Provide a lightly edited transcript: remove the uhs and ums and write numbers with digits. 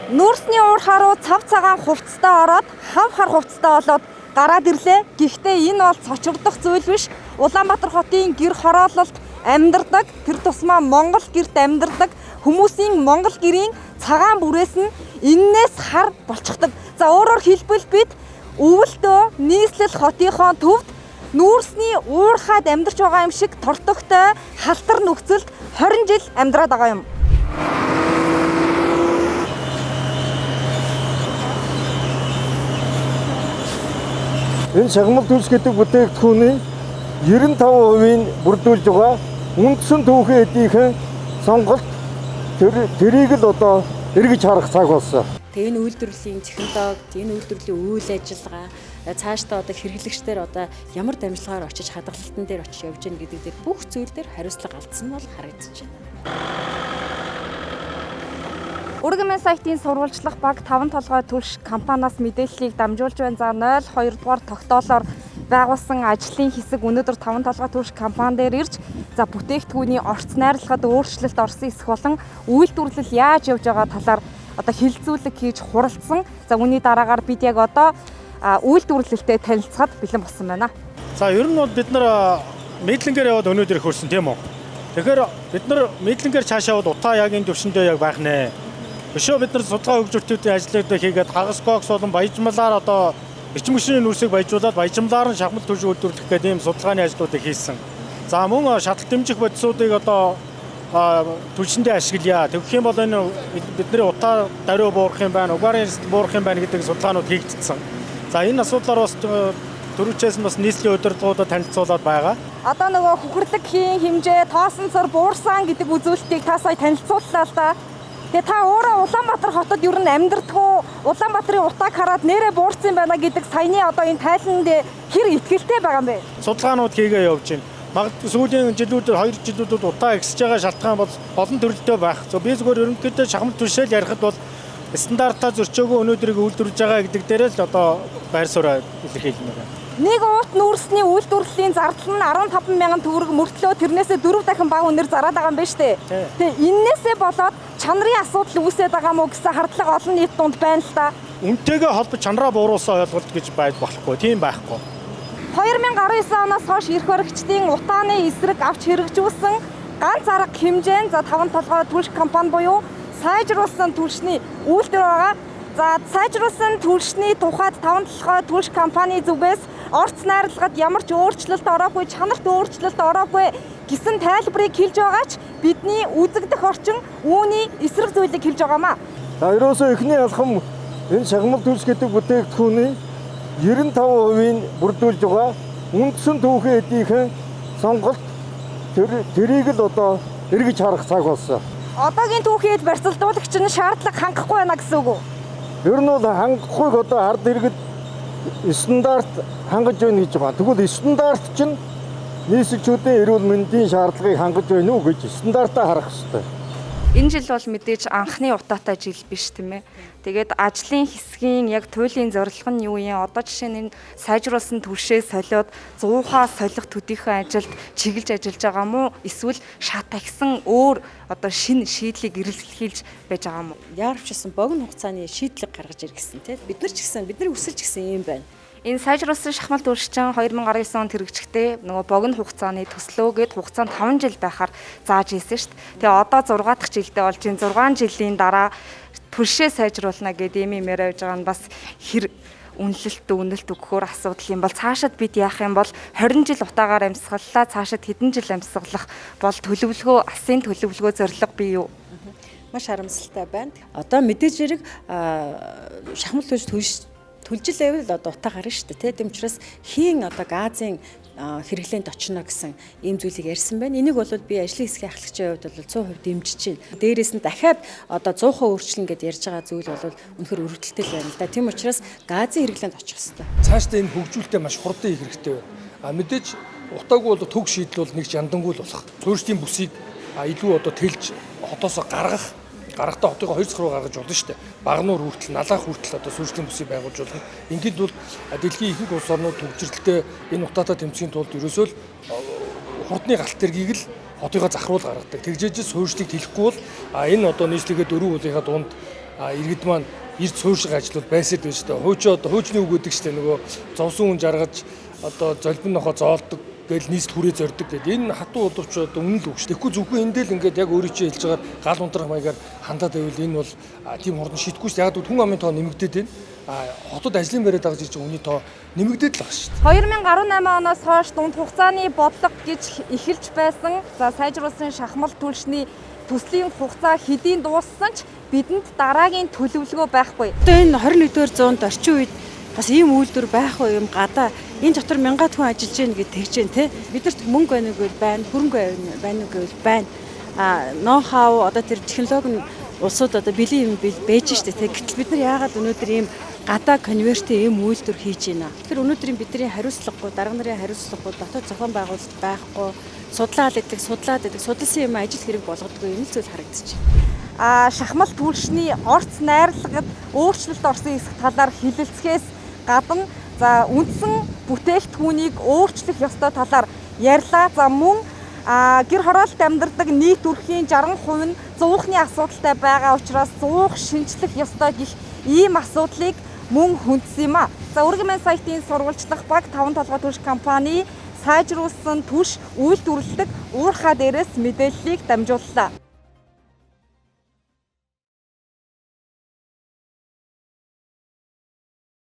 Нүүрсний уур харуу цав цагаан хувцастай ороод хав хар хувцастай болоод гараад ирлээ. Гэхдээ энэ бол цочрдох зүйл биш. Улаанбаатар хотын гэр хороололд амьдардаг, тэр тусмаа Монгол гэрт амьдардаг хүмүүсийн Монгол гэрийн цагаан бүрээс нь эннээс хар болчихдог. За өөрөөр хэлбэл бид өвөлдөө нийслэл хотынхоо төвд нүүрсний уурхайд амьдарч байгаа юм шиг тортогтой халтар нөхцөлд 20 жил амьдраад байгаа юм. Энэ шагнал түлс гэдэг бүтээгдэхүүний 95%-ийг бүрдүүлж байгаа үндсэн түүхэн эдийнхэн сонголт тэрийг л одоо эргэж харах цаг болсон. Тэгээ энэ үйлдвэрлэлийн технологи, энэ үйлдвэрлэлийн үйл ажиллагаа цаашдаа одоо хэрэглэгчдэр одоо ямар дамжлагаар очиж хадгалалтан дээр очиж явж гэнэ гэдэг дээр бүх зүйл дээр хариуцлага алдсан бол харагдаж байна. Өргөмэн сайтын сурвалжлах баг 5 толгой түлш компаниас мэдээллийг дамжуулж байна. За 02 дугаар тогтоолоор байгуулсан ажлын хэсэг өнөөдөр 5 толгой түлш компани дээр ирж за бүтээгдэхүүний орц найрлагад өөрчлөлт орсон эсэх болон үйлдвэрлэл яаж явж байгаа талаар одоо хилцүүлэг хийж хуралдсан. За үүний дараагаар бид яг одоо үйлдвэрлэлтэд танилцахад бэлэн болсон байна. За ер нь бол бид нар мэдлэнгээр яваад өнөөдөр их хөрсөн тийм үү. Тэгэхээр бид нар мэдлэнгээр цаашаа яваад утаа яг энэ төвшөндөө яг байх нэ. Өшөө бид нар судалгаа хөгжүүлэлтүүдийн ажлуудыг хийгээд хагас кокс болон баяжмалаар одоо эрчим хүчний нүүрсийг баяжуулаад баяжмалаар нь шахмал төвшин үйлдвэрлэх гэдэг ийм судалгааны ажлуудыг хийсэн. За мөн шатал дэмжих бодисуудыг одоо түлшиндээ ашиглая. Тэгэх юм бол энэ бидний утаа даруй буурах юм байна, угаарын буурах юм байна гэдэг судалгаанууд хийгдсэн. За энэ асуудлаар бас төрөвчээс нь бас нийслэлийн удирдлагуудад танилцуулаад байгаа. Одоо нөгөө хөхөрлөгийн хэмжээ, тоосон цар буурсан гэдэг үзүүлэлтийг та сая танилцууллаа л да. Тэгээ та өөрөө Улаанбаатар хотод ер нь амьдардгүй Улаанбаатарын утааг хараад нэрээ буурсан байна гэдэг саяны одоо энэ тайланд хэр ихтгэлтэй байгаа юм бэ? Судалгаанууд хийгээ явж байна. Магадгүй сүүлийн жилүүдэд 2 жилүүдэд утаа ихсэж байгаа шалтгаан бол олон төрөлтэй байх. Би зүгээр ерөнхийдөө шахмал түшээл ярихад бол стандартаа зөрчөөгөө өнөөдрийг үйлдвэрлэж байгаа гэдэг дээрээ л одоо байр сууриа илэрхийлнэ байна. Нэг уут нүүрсний үйлдвэрлэлийн зардал нь 15,000 төгрөг мөртлөө тэрнээсээ 4 дахин бага үнээр зараад байгаа юм байна шүү дээ. Тэгээ эннээсээ болоод чанарын асуудал үүсээд байгаа мó гэсэн хардлага олон нийт дунд байна л да. Үнэтэйгээ холбож чанараа бууруулсан ойлголт гэж болохгүй. Тийм байхгүй. 2019 оноос хойш эрх баригчдын утааны эсрэг авч хэрэгжүүлсэн ганц арга хэмжээ за 5 толгой түлш компани буюу сайжруулсан түлшний үйлдвэр байгаа. За сайжруулсан түлшний тухайд 5 толгой түлш компани зүгээс орц найрлагад ямар ч өөрчлөлт ороогүй, чанарт өөрчлөлт ороогүй гэсэн тайлбарыг хэлж байгаа ч бидний үзэгдэх орчин үүний эсрэг зүйлийг хэлж байгаамаа. За ерөөсөө эхний алхам энэ шагнал түлс гэдэг бүтээгдэхүүний 95%-ийг бүрдүүлж байгаа үндсэн түүхэн эдийнхэн сонголт тэрийг л одоо эргэж харах цаг болсон. Одоогийн түүхийд барьцалдуулагч нь шаардлага хангахгүй байна гэсэн үг үү? Ер нь бол хангахгүйг одоо ард иргэд стандарт хангаж байна гэж байгаа. Тэгвэл стандарт чинь нийслэлчүүдийн эрүүл мэндийн шаардлагыг хангаж байна уу гэж стандартаа харах хэрэгтэй. Энэ жил бол мэдээж анхны утаатай жил биш тийм ээ. Тэгээд ажлын хэсгийн яг туйлын зорилго нь юу юм? Одоо жишээ нь энэ сайжруулсан түлшээ солиод 100-аа солих төдийхөн ажилд чиглэж ажиллаж байгаа мó? Эсвэл шатагсан өөр одоо шинэ шийдлийг эрэлхийлж байж байгаа мó? Яарвчсан богино хугацааны шийдлэг гаргаж иргэсэн тийм. Бид нар ч гэсэн бидний өсөлж гисэн юм байна. Энэ сайжруулсан шахмал түлшчин 2019 онд хэрэгжихдээ нөгөө богино хугацааны төслөөгээд хугацаа нь 5 жил байхаар зааж ийсэн шүү дээ. Тэгээ одоо 6 дахь жилдээ болж энэ 6 жилийн дараа түлшээ сайжруулна гэдэг юм яриа явж байгаа нь бас хэр үнэлэлт өгөхөөр асуудал юм бол цаашид бид яах юм бол 20 жил утаагаар амьсгаллаа цаашид хэдэн жил амьсгалах бол төлөвлөгөө асын төлөвлөгөө зорилго бий юу? Маш харамсалтай байна. Одоо мэдээж зэрэг шахмал түлжил байвал одоо утаа гарна шүү дээ тийм учраас хийн одоо газын хэрэглээнд очно гэсэн ийм зүйлийг ярьсан байна. Энийг бол би ажлын хэсгийн ахлагчийн хувьд бол 100% дэмжиж байна. Дээрээс нь дахиад одоо 100% өөрчлөн гэдээ ярьж байгаа зүйл бол үнэхээр өргөдөлтэй байна л да. Тийм учраас газын хэрэглээнд очих хэрэгтэй. Цаашдаа энэ хөгжүүлэлтээ маш хурдан хийх хэрэгтэй байна. Мэдээж утаагүй бол төг шийдэл бол нэг жандангуй л болох. Суурьшлийн бүсийг илүү одоо тэлж хотоос гарахтаа хотыгоо 2 цахруу гаргаж болно шүү дээ. Багнуур хүртэл, налаах хүртэл одоо суурьшлийн бүсийг байгуулж болно. Ингээд бол дэлхийн ихэнх улс орнууд төгжрэлтэй энэ утаатай тэмцэхийн тулд ерөөсөө л хурдны галт тэргийг л хотыгоо захруул гаргадаг. Тэгжээж суурьшлыг тэлэхгүй бол энэ одоо нийслэгээ дөрвөн уулынхаа дунд иргэд маань эрд суурьших ажил бол байсаар байна шүү дээ. Хуучны үг гэдэг чинь нөгөө зовсон хүн жаргаж одоо золбин нохоо зоолдог гэл нийслэл хүрээ зорддог гэдэг. Энэ хатуу боловч үнэн л үг шүү. Тэгэхгүй зөвхөн энэ дээр ингээд яг өөрөө чи хэлж байгаа гал унтрах маягаар хандаад байвал энэ бол тийм хурдан шийтггүй шүү. Яг хүн амын тоо нэмэгдээд байна. Хотод ажлын байраад байгаа жиж хүний тоо нэмэгдээд л байгаа шүү. 2018 оноос хойш дунд хугацааны бодлого гэж эхэлж байсан. За сайжруулсан шахмал түлшний төслийн хугацаа хэдийн дууссан ч бидэнд дараагийн төлөвлөгөө байхгүй. Одоо энэ 21-р зуунд орчин үед бас ийм үйлдвэр байх уу юм гадаа энэ дотор мянгаад хүн ажиллаж гин гэж тэгж гэн те бидэрт мөнгө байна уу гэвэл байна, хөрөнгө байна уу гэвэл байна. Ноу хау одоо тэр технологи нь улсууд одоо бэлэн юм байж штэ те. Гэтэл бид нар яагаад өнөөдөр ийм гадаа конвертийн ийм үйлдвэр хийж байна. Тэр өнөөдрийн бидний хариуцлагагүй, дарга нарын хариуцлагагүй, дотоод зохион байгуулалт байхгүй, судлаад идэг, судалсан юм ажил хэрэг болгодгүй энэ л зүйл харагдчих. Шахмал түлшний орц найрлагад өөрчлөлт орсон хэсэг талаар хэлэлцэхээс гадна за үндсэн бүтээгдэхүүнийг өөрчлөх ёстой талаар ярьлаа. За мөн гэр хороолт амьдардаг нийт өрхийн 60% нь зуухны асуудалтай байгаа учраас зуух шинжлэх ёстой гэх ийм асуудлыг мөн хүндсэн юм а. За Өргөмэн сайтын сурвалжлах баг 5 толгой түлш компани сайжруулсан түлш үйлдвэрлэдэг уурхай дээрээс мэдээллийг дамжууллаа.